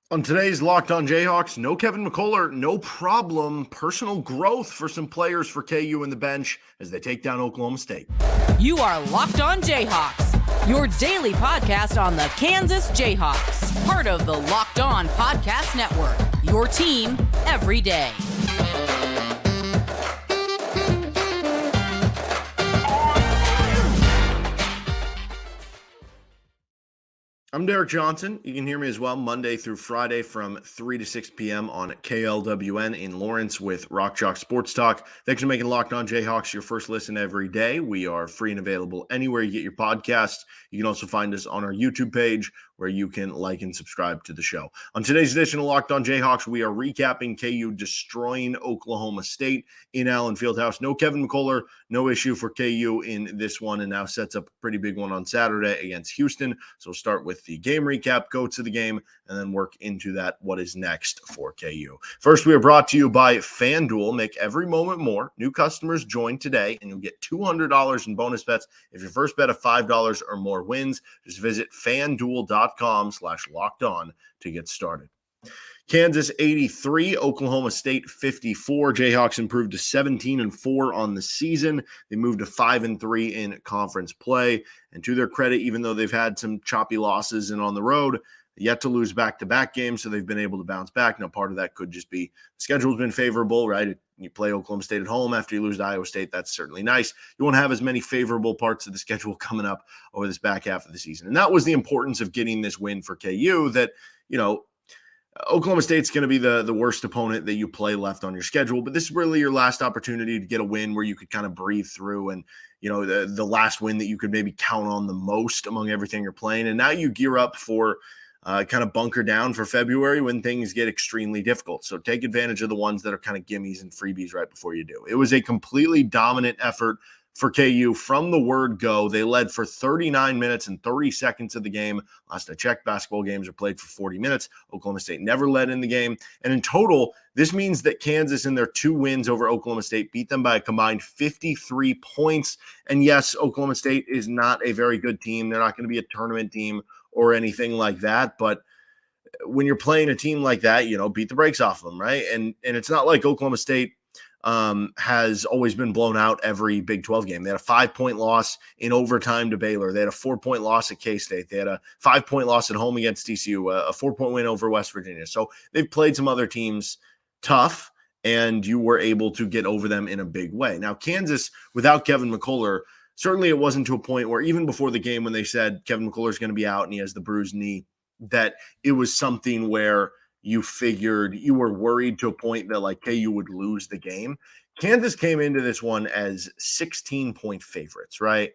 On today's Locked On Jayhawks, no Kevin McCullar, no problem. Personal growth for some players for KU in the bench as they take down Oklahoma State. You are Locked On Jayhawks, your daily podcast on the Kansas Jayhawks, part of the Locked On Podcast Network, your team every day. I'm Derek Johnson. You can hear me as well Monday through Friday from 3 to 6 p.m. on KLWN in Lawrence with Rock Chalk Sports Talk. Thanks for making Locked On Jayhawks your first listen every day. We are free and available anywhere you get your podcasts. You can also find us on our YouTube page where you can like and subscribe to the show. On today's edition of Locked On Jayhawks, we are recapping KU destroying Oklahoma State in Allen Fieldhouse. No Kevin McCullar, no issue for KU in this one, and now sets up a pretty big one on Saturday against Houston. So we'll start with the game recap, go to the game, and then work into that what is next for KU. First, we are brought to you by FanDuel. Make every moment more. New customers join today, and you'll get $200 in bonus bets if your first bet of $5 or more wins. Just visit FanDuel.com/lockedon to get started. Kansas 83, Oklahoma State 54. Jayhawks improved to 17-4 on the season. They moved to 5-3 in conference play. And to their credit, even though they've had some choppy losses and on the road, yet to lose back-to-back games, so they've been able to bounce back. Now, part of that could just be the schedule's been favorable, right? You play Oklahoma State at home after you lose to Iowa State. That's certainly nice. You won't have as many favorable parts of the schedule coming up over this back half of the season. And that was the importance of getting this win for KU, that, you know, Oklahoma State's going to be the worst opponent that you play left on your schedule, but this is really your last opportunity to get a win where you could kind of breathe through, and, you know, the last win that you could maybe count on the most among everything you're playing. And now you gear up for kind of bunker down for February when things get extremely difficult. So take advantage of the ones that are kind of gimmies and freebies right before you do. It was a completely dominant effort for KU from the word go. They led for 39 minutes and 30 seconds of the game. Last I checked, basketball games are played for 40 minutes. Oklahoma State never led in the game. And in total, this means that Kansas, in their 2 wins over Oklahoma State, beat them by a combined 53 points. And yes, Oklahoma State is not a very good team. They're not going to be a tournament team or anything like that. But when you're playing a team like that, you know, beat the brakes off them, right? And it's not like Oklahoma State has always been blown out every Big 12 game. They had a 5-point loss in overtime to Baylor. They had a 4-point loss at K-State. They had a 5-point loss at home against TCU, a 4-point win over West Virginia. So they've played some other teams tough, and you were able to get over them in a big way. Now, Kansas, without Kevin McCullar, certainly it wasn't to a point where even before the game when they said Kevin McCullar is going to be out and he has the bruised knee, that it was something where you figured, you were worried to a point that like KU would lose the game. Kansas came into this one as 16-point favorites, right?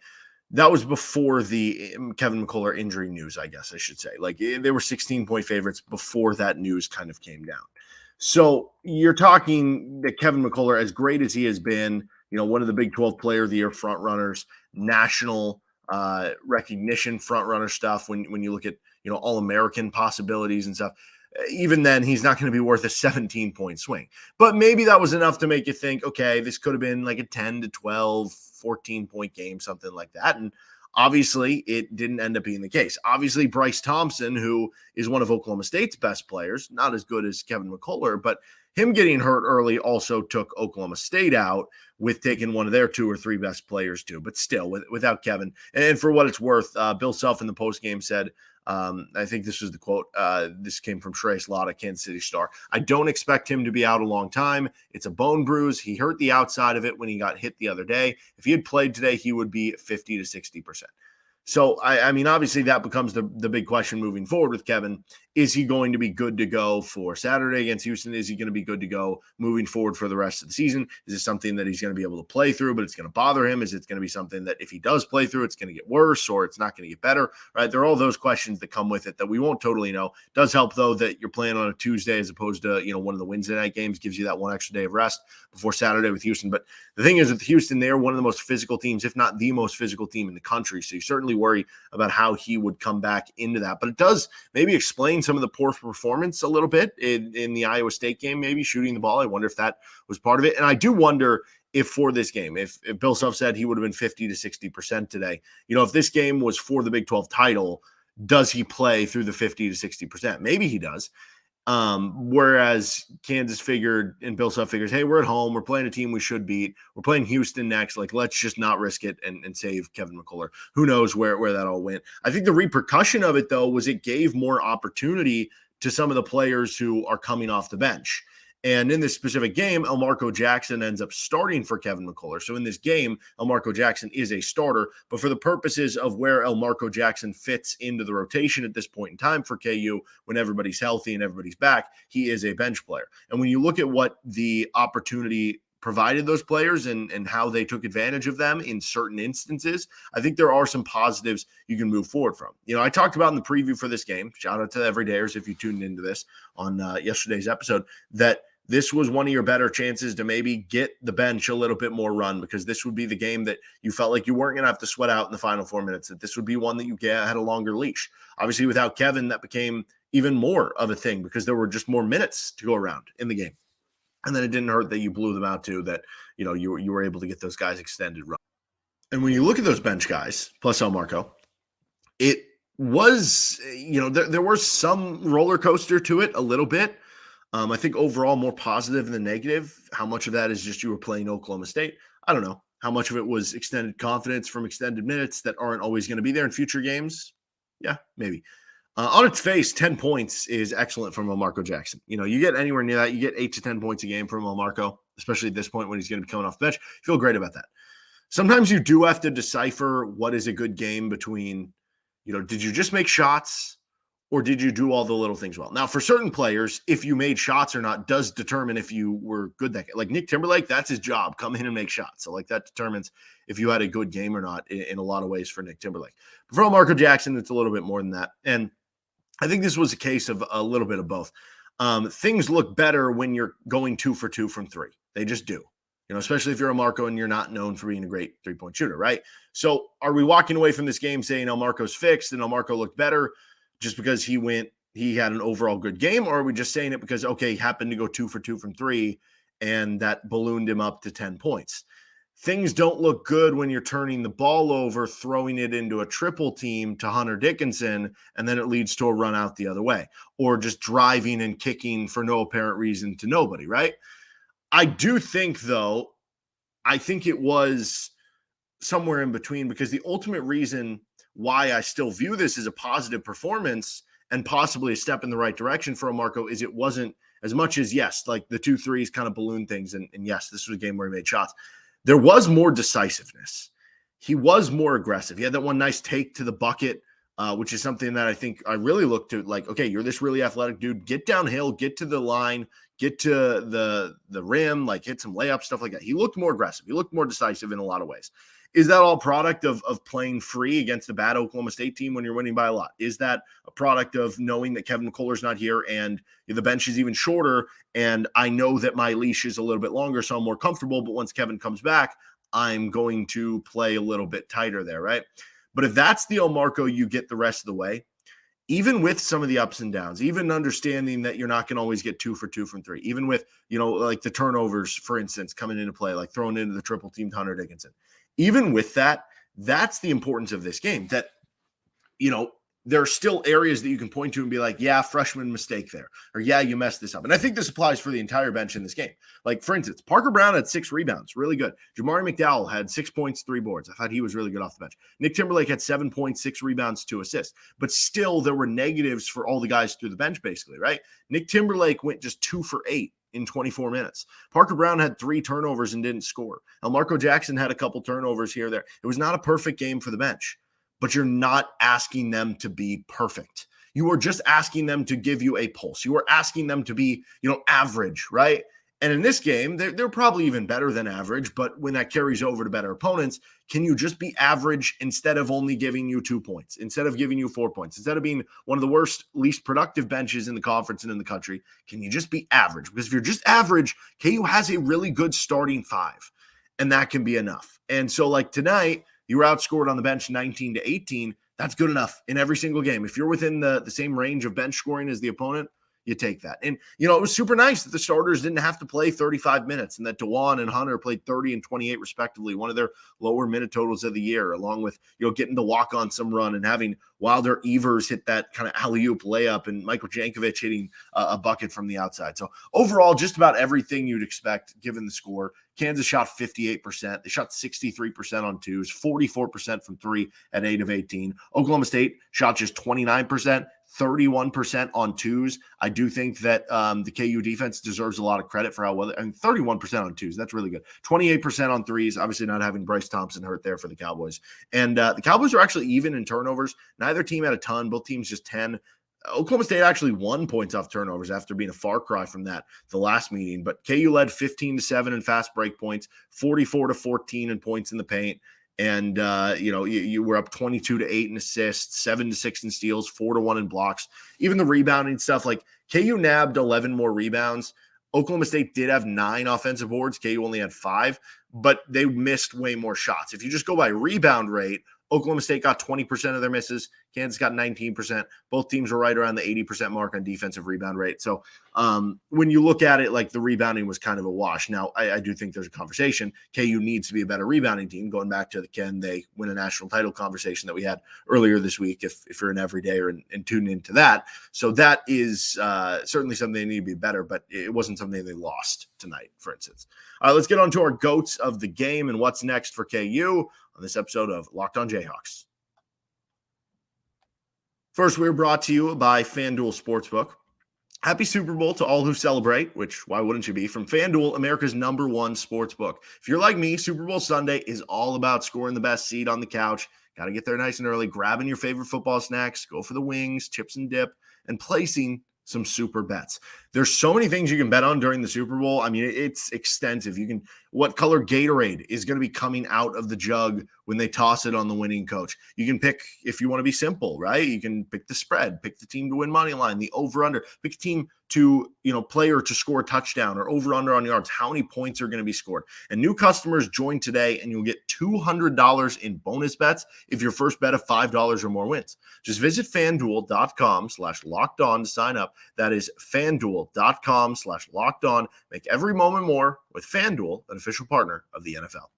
That was before the Kevin McCullar injury news, I guess I should say. Like, they were 16-point favorites before that news kind of came down. So you're talking that Kevin McCullar, as great as he has been, you know, one of the Big 12 Player of the Year front runners, national recognition front runner stuff. When you look at, you know, All-American possibilities and stuff, even then, he's not going to be worth a 17-point swing. But maybe that was enough to make you think, okay, this could have been like a 10 to 12, 14-point game, something like that. And obviously, it didn't end up being the case. Obviously, Bryce Thompson, who is one of Oklahoma State's best players, not as good as Kevin McCullar, but him getting hurt early also took Oklahoma State out, with taking one of their 2 or 3 best players too. But still, without Kevin. And for what it's worth, Bill Self in the postgame said, I think this was the quote. This came from Trey Slaughter, Kansas City Star. I don't expect him to be out a long time. It's a bone bruise. He hurt the outside of it when he got hit the other day. If he had played today, he would be 50 to 60%. So, I mean, obviously that becomes the big question moving forward with Kevin. Is he going to be good to go for Saturday against Houston? Is he going to be good to go moving forward for the rest of the season? Is it something that he's going to be able to play through, but it's going to bother him? Is it going to be something that if he does play through, it's going to get worse, or it's not going to get better, right? There are all those questions that come with it that we won't totally know. It does help, though, that you're playing on a Tuesday as opposed to, you know, one of the Wednesday night games. Gives you that one extra day of rest before Saturday with Houston. But the thing is, with Houston, they're one of the most physical teams, if not the most physical team in the country. So you certainly worry about how he would come back into that. But it does maybe explain some of the poor performance a little bit in the Iowa State game, maybe shooting the ball. I wonder if that was part of it. And I do wonder if for this game, if Bill Self said he would have been 50 to 60% today, you know, if this game was for the Big 12 title, does he play through the 50 to 60%? Maybe he does. Whereas Kansas figured and Bill Self figures, hey, we're at home. We're playing a team we should beat. We're playing Houston next. Like, let's just not risk it and save Kevin McCullar. Who knows where that all went. I think the repercussion of it, though, was it gave more opportunity to some of the players who are coming off the bench. And in this specific game, Elmarko Jackson ends up starting for Kevin McCullar. So in this game, Elmarko Jackson is a starter. But for the purposes of where Elmarko Jackson fits into the rotation at this point in time for KU, when everybody's healthy and everybody's back, he is a bench player. And when you look at what the opportunity provided those players and how they took advantage of them in certain instances, I think there are some positives you can move forward from. You know, I talked about in the preview for this game, shout out to the everydayers if you tuned into this on yesterday's episode, that this was one of your better chances to maybe get the bench a little bit more run, because this would be the game that you felt like you weren't going to have to sweat out in the final 4 minutes, that this would be one that you had a longer leash. Obviously, without Kevin, that became even more of a thing because there were just more minutes to go around in the game. And then it didn't hurt that you blew them out too, that, you know, you were able to get those guys extended run. And when you look at those bench guys, plus Elmarko, it was, you know, there was some roller coaster to it a little bit. I think overall more positive than negative. How much of that is just you were playing Oklahoma State? I don't know. How much of it was extended confidence from extended minutes that aren't always going to be there in future games? Yeah, maybe. On its face, 10 points is excellent from Elmarko Jackson. You know, you get anywhere near that, you get 8 to 10 points a game from Elmarko, especially at this point when he's going to be coming off the bench. You feel great about that. Sometimes you do have to decipher what is a good game between, you know, did you just make shots or did you do all the little things well? Now, for certain players, if you made shots or not does determine if you were good that game. Like Nick Timberlake, that's his job. Come in and make shots. So, like, that determines if you had a good game or not in a lot of ways for Nick Timberlake. But for Elmarko Jackson, it's a little bit more than that. And I think this was a case of a little bit of both. Things look better when you're going 2 for 2 from 3. They just do. You know, especially if you're Elmarko and you're not known for being a great three-point shooter, right? So are we walking away from this game saying Elmarko's fixed and Elmarko looked better just because he had an overall good game? Or are we just saying it because, okay, he happened to go 2 for 2 from 3 and that ballooned him up to 10 points? Things don't look good when you're turning the ball over, throwing it into a triple team to Hunter Dickinson, and then it leads to a run out the other way, or just driving and kicking for no apparent reason to nobody, right? I do think, though, I think it was somewhere in between, because the ultimate reason why I still view this as a positive performance and possibly a step in the right direction for Elmarko is it wasn't as much as, yes, like the 2 threes kind of balloon things. And yes, this was a game where he made shots. There was more decisiveness. He was more aggressive. He had that one nice take to the bucket, which is something that I think I really look to, like, okay, you're this really athletic dude. Get downhill, get to the line, get to the rim, like hit some layups, stuff like that. He looked more aggressive. He looked more decisive in a lot of ways. Is that all product of playing free against a bad Oklahoma State team when you're winning by a lot? Is that a product of knowing that Kevin McCullar's not here and the bench is even shorter and I know that my leash is a little bit longer, so I'm more comfortable, but once Kevin comes back, I'm going to play a little bit tighter there, right? But if that's the Elmarko you get the rest of the way, even with some of the ups and downs, even understanding that you're not going to always get 2 for 2 from 3, even with, you know, like the turnovers, for instance, coming into play, like throwing into the triple team to Hunter Dickinson. Even with that, that's the importance of this game, that, you know, there are still areas that you can point to and be like, yeah, freshman mistake there, or yeah, you messed this up. And I think this applies for the entire bench in this game. Like, for instance, Parker Brown had 6 rebounds, really good. Jamari McDowell had 6 points, 3 boards. I thought he was really good off the bench. Nick Timberlake had 7 points, 6 rebounds, 2 assists. But still, there were negatives for all the guys through the bench, basically, right? Nick Timberlake went just 2 for 8 in 24 minutes. Parker Brown had 3 turnovers and didn't score. Elmarko Jackson had a couple turnovers here or there. It was not a perfect game for the bench, but you're not asking them to be perfect. You are just asking them to give you a pulse. You are asking them to be, you know, average, right? And in this game, they're probably even better than average, but when that carries over to better opponents, can you just be average instead of only giving you 2 points, instead of giving you 4 points, instead of being one of the worst, least productive benches in the conference and in the country? Can you just be average? Because if you're just average, KU has a really good starting 5, and that can be enough. And so, like tonight, you were outscored on the bench 19 to 18. That's good enough in every single game. If you're within the same range of bench scoring as the opponent, you take that. And, it was super nice that the starters didn't have to play 35 minutes and that Dwan and Hunter played 30 and 28 respectively, one of their lower minute totals of the year, along with, getting to walk on some run and having Wilder Evers hit that kind of alley-oop layup and Michael Jankovic hitting a bucket from the outside. So overall, just about everything you'd expect given the score. Kansas shot 58%. They shot 63% on twos, 44% from three at 8 of 18. Oklahoma State shot just 29%. 31% on twos. I do think that the KU defense deserves a lot of credit for how well. 31% on twos. That's really good. 28% on threes. Obviously, not having Bryce Thompson hurt there for the Cowboys. And the Cowboys are actually even in turnovers. Neither team had a ton. Both teams just 10. Oklahoma State actually won points off turnovers after being a far cry from that the last meeting. But KU led 15-7 in fast break points, 44-14 in points in the paint. And, you were up 22-8 in assists, 7-6 in steals, 4-1 in blocks. Even the rebounding stuff, like KU nabbed 11 more rebounds. Oklahoma State did have 9 offensive boards. KU only had 5, but they missed way more shots. If you just go by rebound rate, Oklahoma State got 20% of their misses. Kansas got 19%. Both teams were right around the 80% mark on defensive rebound rate. So when you look at it, like the rebounding was kind of a wash. Now, I do think there's a conversation. KU needs to be a better rebounding team, going back to the can they win a national title conversation that we had earlier this week, if you're an everydayer and tune into that. So that is certainly something they need to be better, but it wasn't something they lost tonight, for instance. All right, let's get on to our GOATs of the game and what's next for KU on this episode of Locked On Jayhawks. First, we're brought to you by FanDuel Sportsbook. Happy Super Bowl to all who celebrate, which why wouldn't you be, from FanDuel, America's #1 sportsbook. If you're like me, Super Bowl Sunday is all about scoring the best seat on the couch. Got to get there nice and early, grabbing your favorite football snacks, go for the wings, chips and dip, and placing some super bets. There's so many things you can bet on during the Super Bowl. I mean, it's extensive. What color Gatorade is going to be coming out of the jug when they toss it on the winning coach. You can pick, if you want to be simple, right? You can pick the spread, pick the team to win money line, the over under, pick a team to, player to score a touchdown or over under on yards. How many points are going to be scored? And new customers join today and you'll get $200 in bonus bets if your first bet of $5 or more wins. Just visit FanDuel.com/lockedon to sign up. That is FanDuel.com/lockedon. Make every moment more with FanDuel, an official partner of the NFL.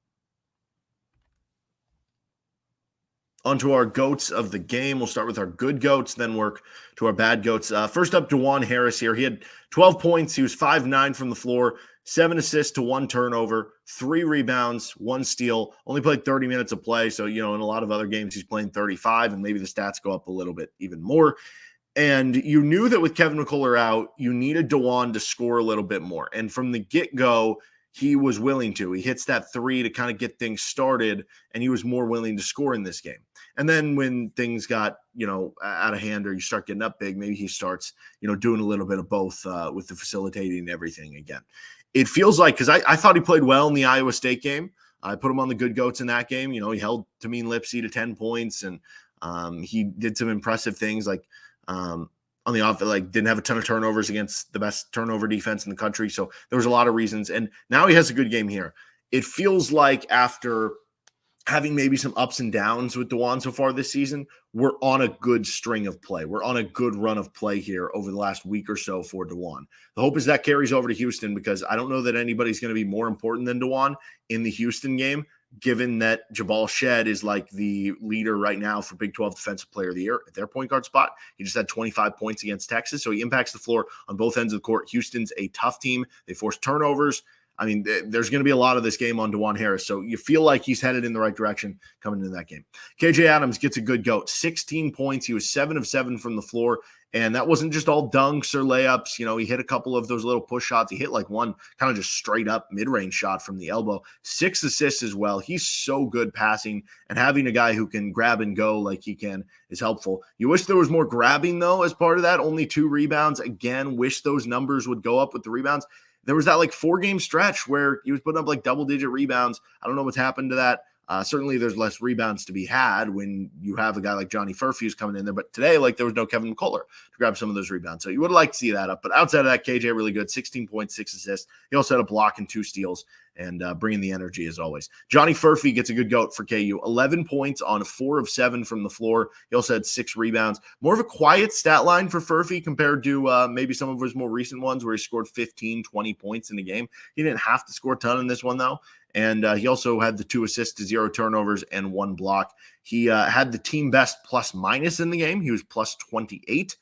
On to our GOATs of the game. We'll start with our good GOATs, then work to our bad GOATs. First up, Dwan Harris here. He had 12 points. He was 5-9 from the floor, 7 assists to 1 turnover, 3 rebounds, 1 steal. Only played 30 minutes of play. So, in a lot of other games, he's playing 35, and maybe the stats go up a little bit even more. And you knew that with Kevin McCullar out, you needed Dwan to score a little bit more. And from the get-go, he was willing to. He hits that 3 to kind of get things started, and he was more willing to score in this game. And then when things got, out of hand or you start getting up big, maybe he starts, doing a little bit of both with the facilitating and everything again. It feels like, because I thought he played well in the Iowa State game. I put him on the good GOATs in that game. He held Tameen Lipsey to 10 points, and he did some impressive things like on the offense, like didn't have a ton of turnovers against the best turnover defense in the country. So there was a lot of reasons. And now he has a good game here. It feels like after having maybe some ups and downs with Dwan so far this season, we're on a good string of play. We're on a good run of play here over the last week or so for Dwan. The hope is that carries over to Houston, because I don't know that anybody's going to be more important than Dwan in the Houston game, given that Jabal Shed is like the leader right now for Big 12 Defensive Player of the Year at their point guard spot. He just had 25 points against Texas, so he impacts the floor on both ends of the court. Houston's a tough team. They force turnovers. I mean, there's going to be a lot of this game on Dwan Harris, so you feel like he's headed in the right direction coming into that game. KJ Adams gets a good GOAT, 16 points. He was 7 of 7 from the floor, and that wasn't just all dunks or layups. He hit a couple of those little push shots. He hit like one kind of just straight up mid-range shot from the elbow. 6 assists as well. He's so good passing, and having a guy who can grab and go like he can is helpful. You wish there was more grabbing, though, as part of that. Only 2 rebounds. Again, wish those numbers would go up with the rebounds. There was that 4-game stretch where he was putting up double-digit rebounds. I don't know what's happened to that. Certainly there's less rebounds to be had when you have a guy like Johnny Furphy's coming in there. But today, like, there was no Kevin McCullar to grab some of those rebounds. So you would like to see that up. But outside of that, KJ really good, 16.6 assists. He also had a block and 2 steals and bringing the energy as always. Johnny Furphy gets a good goat for KU. 11 points on 4 of 7 from the floor. He also had 6 rebounds. More of a quiet stat line for Furphy compared to maybe some of his more recent ones where he scored 15, 20 points in the game. He didn't have to score a ton in this one, though. And he also had the 2 assists to 0 turnovers and 1 block. He had the team best plus-minus in the game. He was plus 28.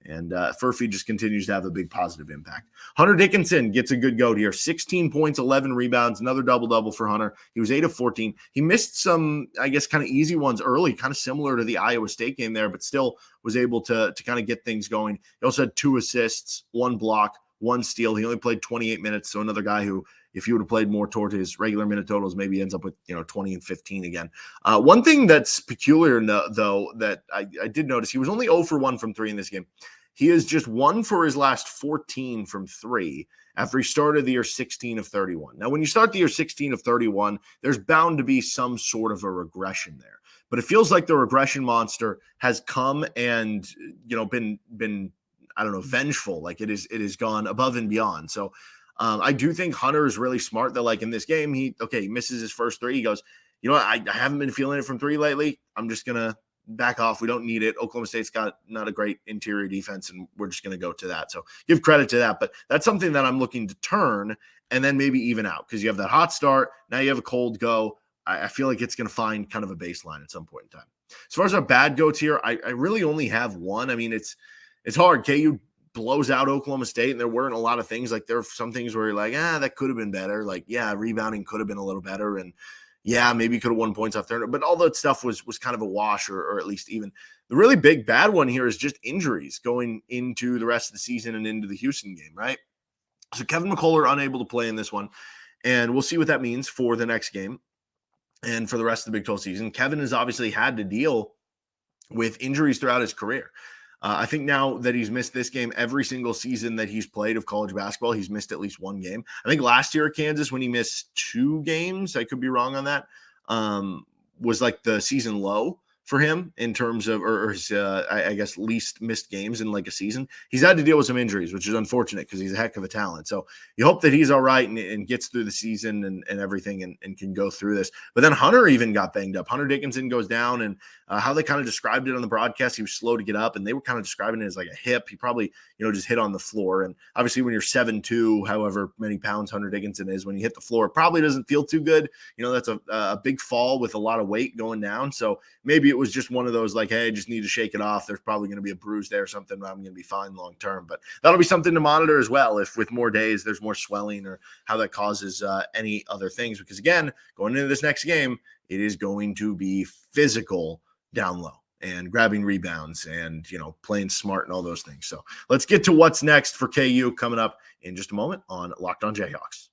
And Furphy just continues to have a big positive impact. Hunter Dickinson gets a good goat here. 16 points, 11 rebounds, another double-double for Hunter. He was 8 of 14. He missed some, I guess, kind of easy ones early, kind of similar to the Iowa State game there, but still was able to kind of get things going. He also had 2 assists, 1 block, 1 steal. He only played 28 minutes, so another guy who, if he would have played more toward his regular minute totals, maybe ends up with 20 and 15 again. One thing that's peculiar, though, that I did notice, he was only 0 for 1 from 3 in this game. He is just 1 for his last 14 from 3 after he started the year 16 of 31. Now, when you start the year 16 of 31, there's bound to be some sort of a regression there. But it feels like the regression monster has come and been I don't know, vengeful. Like it is gone above and beyond. So I do think Hunter is really smart that, like, in this game, he misses his first 3. He goes, I haven't been feeling it from 3 lately. I'm just going to back off. We don't need it. Oklahoma State's got not a great interior defense, and we're just going to go to that. So give credit to that. But that's something that I'm looking to turn and then maybe even out, because you have that hot start. Now you have a cold go. I feel like it's going to find kind of a baseline at some point in time. As far as our bad goats here, I really only have one. I mean, it's hard. KU blows out Oklahoma State, and there weren't a lot of things. Like, there are some things where you're like, that could have been better. Like, rebounding could have been a little better, and maybe could have won points off there. But all that stuff was kind of a wash, or at least even. The really big bad one here is just injuries going into the rest of the season and into the Houston game, right? So Kevin McCullar unable to play in this one, and we'll see what that means for the next game and for the rest of the Big 12 season. Kevin has obviously had to deal with injuries throughout his career. I think now that he's missed this game every single season that he's played of college basketball, he's missed at least 1 game. I think last year at Kansas, when he missed 2 games, I could be wrong on that, was like the season low for him in terms of, or his, I guess, least missed games in like a season. He's had to deal with some injuries, which is unfortunate because he's a heck of a talent. So you hope that he's all right and gets through the season and everything and can go through this. But then Hunter even got banged up. Hunter Dickinson goes down, and how they kind of described it on the broadcast, he was slow to get up, and they were kind of describing it as like a hip. He probably, just hit on the floor. And obviously when you're 7'2", however many pounds Hunter Dickinson is, when you hit the floor, it probably doesn't feel too good. That's a big fall with a lot of weight going down. So maybe it was just one of those, like, hey, I just need to shake it off. There's probably going to be a bruise there or something, but I'm going to be fine long term. But that'll be something to monitor as well, if with more days there's more swelling, or how that causes any other things. Because again, going into this next game, it is going to be physical down low and grabbing rebounds and, playing smart and all those things. So let's get to what's next for KU coming up in just a moment on Locked On Jayhawks.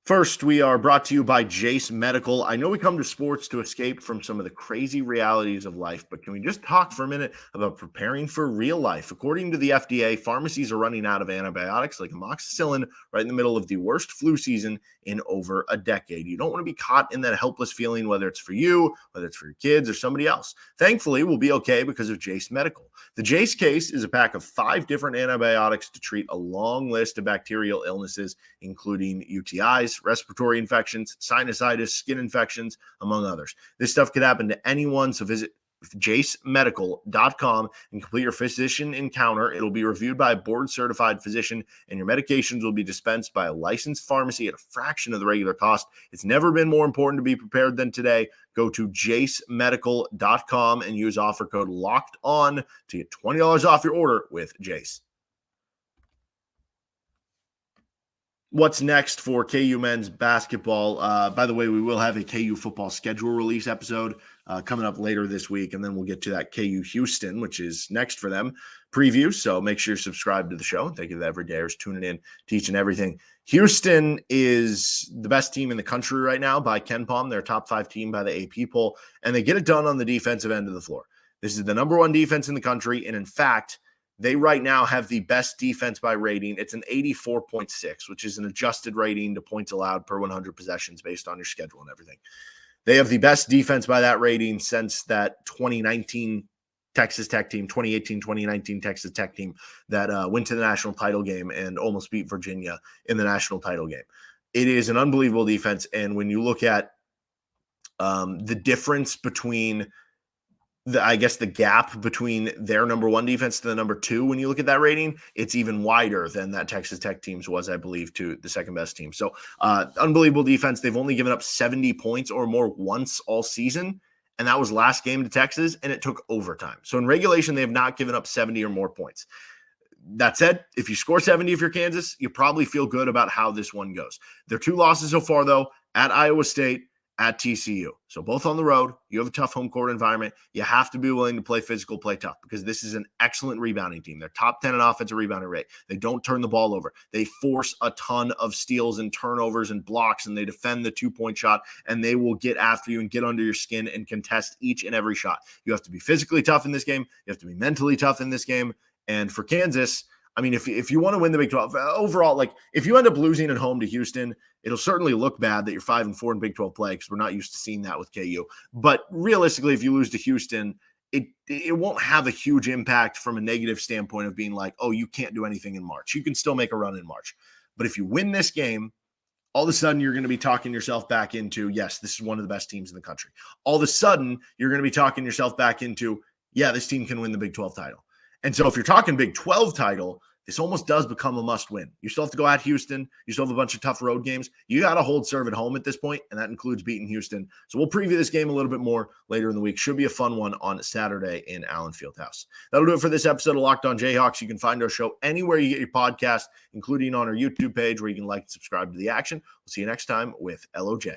First, we are brought to you by Jace Medical. I know we come to sports to escape from some of the crazy realities of life, but can we just talk for a minute about preparing for real life? According to the FDA, pharmacies are running out of antibiotics like amoxicillin right in the middle of the worst flu season in over a decade. You don't want to be caught in that helpless feeling, whether it's for you, whether it's for your kids or somebody else. Thankfully, we'll be okay because of Jace Medical. The Jace case is a pack of 5 different antibiotics to treat a long list of bacterial illnesses, including UTIs, respiratory infections, sinusitis, skin infections, among others. This stuff could happen to anyone, so visit jacemedical.com and complete your physician encounter. It'll be reviewed by a board-certified physician, and your medications will be dispensed by a licensed pharmacy at a fraction of the regular cost. It's never been more important to be prepared than today. Go to jacemedical.com and use offer code LOCKEDON to get $20 off your order with Jace. What's next for KU men's basketball? By the way, we will have a KU football schedule release episode coming up later this week, and then we'll get to that KU Houston, which is next for them, preview. So make sure you're subscribed to the show. Thank you to the everydayers tuning in, teaching everything. Houston is the best team in the country right now by KenPom. They're a top 5 team by the AP poll, and they get it done on the defensive end of the floor. This is the number 1 defense in the country, and in fact, They right now have the best defense by rating. It's an 84.6, which is an adjusted rating to points allowed per 100 possessions based on your schedule and everything. They have the best defense by that rating since that 2019 Texas Tech team, 2018-2019 Texas Tech team that went to the national title game and almost beat Virginia in the national title game. It is an unbelievable defense, and when you look at the difference between the gap between their number one defense to the number two, when you look at that rating, it's even wider than that Texas Tech team's was, I believe, to the second best team. So unbelievable defense. They've only given up 70 points or more once all season, and that was last game to Texas, and it took overtime. So in regulation, they have not given up 70 or more points. That said, if you score 70 if you're Kansas, you probably feel good about how this one goes. Their two losses so far, though, at Iowa State, at TCU. So both on the road. You have a tough home court environment. You have to be willing to play physical, play tough, because this is an excellent rebounding team. They're top 10 in offensive rebounding rate. They don't turn the ball over. They force a ton of steals and turnovers and blocks, and they defend the two-point shot, and they will get after you and get under your skin and contest each and every shot. You have to be physically tough in this game. You have to be mentally tough in this game. And for Kansas, I mean, if you want to win the Big 12, overall, like if you end up losing at home to Houston, it'll certainly look bad that you're 5-4 in Big 12 play because we're not used to seeing that with KU. But realistically, if you lose to Houston, it won't have a huge impact from a negative standpoint of being like, oh, you can't do anything in March. You can still make a run in March. But if you win this game, all of a sudden you're going to be talking yourself back into, yes, this is one of the best teams in the country. All of a sudden you're going to be talking yourself back into, yeah, this team can win the Big 12 title. And so if you're talking Big 12 title, this almost does become a must win. You still have to go at Houston. You still have a bunch of tough road games. You got to hold serve at home at this point, and that includes beating Houston. So we'll preview this game a little bit more later in the week. Should be a fun one on Saturday in Allen Fieldhouse. That'll do it for this episode of Locked On Jayhawks. You can find our show anywhere you get your podcast, including on our YouTube page where you can like and subscribe to the action. We'll see you next time with LOJ.